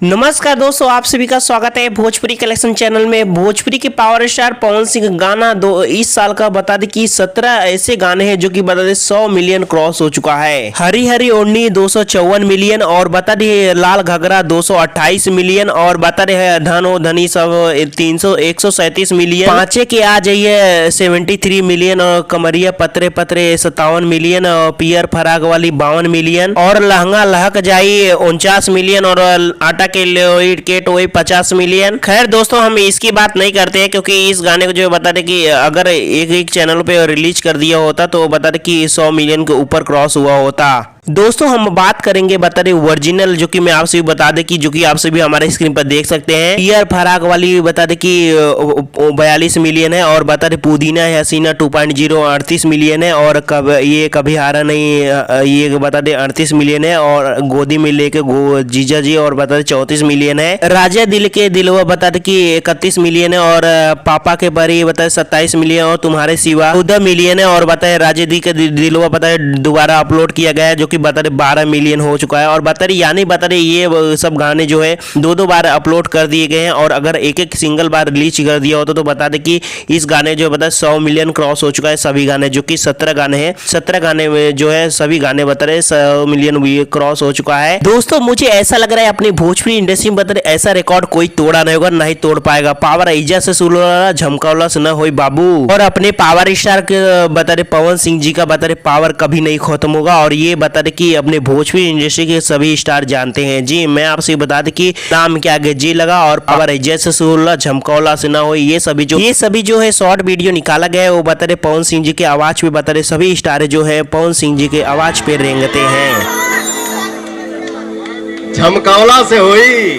नमस्कार दोस्तों, आप सभी का स्वागत है भोजपुरी कलेक्शन चैनल में। भोजपुरी के पावर स्टार पवन सिंह गाना इस साल का बता दें कि 17 ऐसे गाने हैं जो कि बता दें 100 मिलियन क्रॉस हो चुका है। हरी हरी ओढ़नी 254 मिलियन और बता दें लाल घगरा 228 मिलियन और बता दें धन ओ धनी सब 137 मिलियन। पांचे के आ जाइए 73 मिलियन और कमरिया पतरे पतरे 57 मिलियन और पियर फराग वाली 52 मिलियन और लहंगा लहक जाई 49 मिलियन और आटा के लोइड केट वही 50 मिलियन। खैर दोस्तों, हम इसकी बात नहीं करते हैं क्योंकि इस गाने को जो बता दें कि अगर एक चैनल पे रिलीज कर दिया होता तो बता दें कि 100 मिलियन के ऊपर क्रॉस हुआ होता। दोस्तों हम बात करेंगे बता दें ओरिजिनल, जो कि मैं आपसे भी बता दें कि जो कि आप सभी हमारे स्क्रीन पर देख सकते हैं। पियर फराग वाली बता दें कि 42 मिलियन है और बता दें पुदीना है हसीना 2.0 38 मिलियन है और ये कभी हारा नहीं ये बता दें 38 मिलियन है और गोदी में लेके जीजा जी और बता दें 34 मिलियन है। राजा दिल के दिलवा बता दें कि 31 मिलियन है और पापा के परी बता दें 27 मिलियन और तुम्हारे सिवा 14 मिलियन है और बताए राजा दी के दिलवा बताए दोबारा अपलोड किया गया है जो बता रहे 12 मिलियन हो चुका है। और बता रहे यानी बता रहे ये सब गाने जो है दो बार अपलोड कर दिए गए हैं और अगर एक एक सिंगल बार रिलीज कर दिया होता तो बता दें कि इस गाने जो बता 100 मिलियन क्रॉस हो चुका है सभी गाने, जो कि 17 गाने हैं। 17 गाने में जो है सभी गाने बता रहे 100 मिलियन क्रॉस हो चुका है। दोस्तों मुझे ऐसा लग रहा है अपनी भोजपुरी इंडस्ट्री में बता रहे ऐसा रिकॉर्ड कोई तोड़ा नहीं होगा, नहीं तोड़ पाएगा। पावर ईजा से शुरू झमकावला से न हो बाबू। और अपने पावर स्टार के बता रहे पवन सिंह जी का बता रहे पावर कभी नहीं खत्म होगा और ये बता कि अपने भोजपुरी इंडस्ट्री के सभी स्टार जानते हैं। जी मैं आपसे बता दें कि नाम के आगे जी लगा और पावर जैसे सुरला झमकौला से ना हो ये सभी जो है शॉर्ट वीडियो निकाला गया है वो बता रहे पवन सिंह जी के आवाज पे बता रहे सभी स्टार जो है पवन सिंह जी के आवाज पे रेंगते हैं। झमकौला से हुई